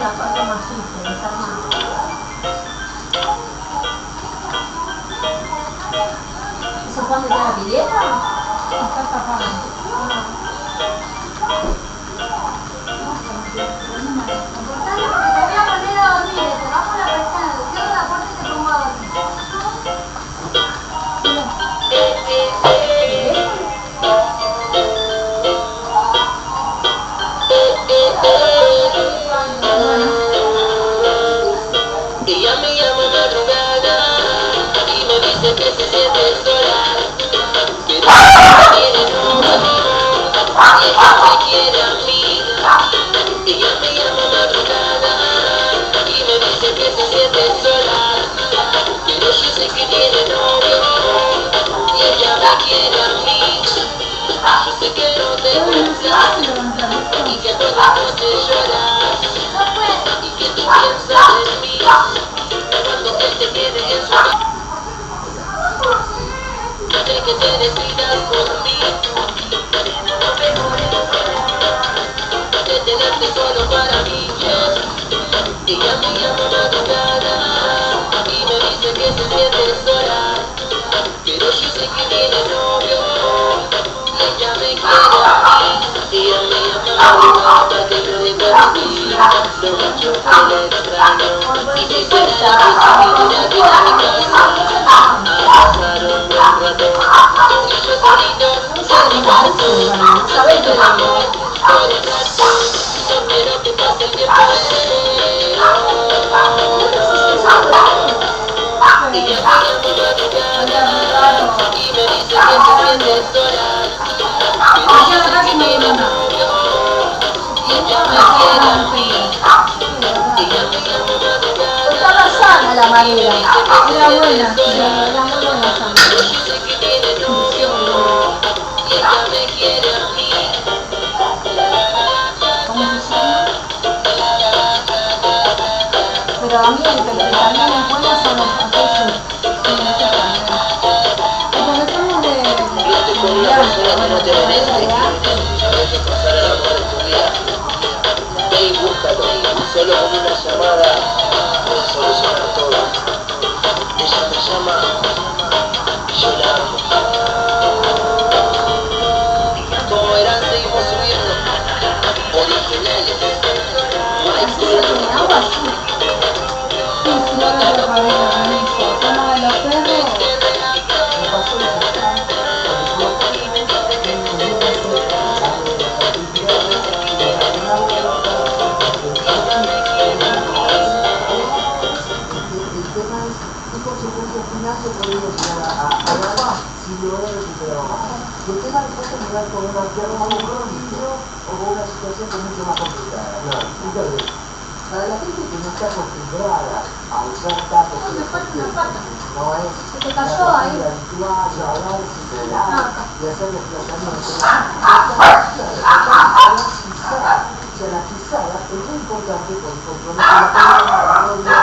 es la parte más simple, desarmar. ¿Eso Juan de la pileta? Está tapado. Ella me llama madrugada y me dice que se siente sola, pero tiene novio y ella me quiere a mí. Ella me llama madrugada y me dice que se siente sola, pero yo sé que tiene novio y ella me quiere a mí. Yo sé que no te gusta y que toda la noche lloras y que tú piensas en mí cuando él te tiene en su vida. Sé que te decidas por mí, de tenerte solo para mí, yes. Ella me llama madrugada y me dice que se siente sola, pero yo sé que tiene novio y ella me quiere a mí. Ella me llama madrugada que yo de contigo, lo mucho que le extraño y quisiera recibir una vida en mi casa. Pasaron un buen rato y yo solito sin mi cuarto, de amor por el rato, no quiero que pase el tiempo. Ella me llama madrugada y me dice que se siente sola, pero yo sé que tiene novio y ella me quiere a mí. Ella me llama madrugada Estaba sana la y me madera. dice que se Era buena, siente sí, sola, era muy buena esa pero madera. yo sé que tiene novio y ella me quiere a mí. ¿Cómo se llama? Pero a mí el que también es buena son los aquellos. Sí, no sé también. Porque somos de Viste con una persona que no te merece y que sabes pasar el amor de tu vida. Ve y búscalo, solo con una llamada puedes solucionar todo. Ella me llama y yo la amo. Como verán, seguimos subiendo originales. No hay así se pone agua, sí. Sí, sí, ahora te lo pagué con eso. Como de los perros. Si lo he recuperado más. Y el tema después terminar con una enfermedad crónica o con una situación que es mucho más complicada. Entonces, para la gente que no está acostumbrada a usar tacos, no es Se te cayó ahí. habitual de hablar, circular y hacer desplazamientos. La pisada es muy importante porque compromete la columna,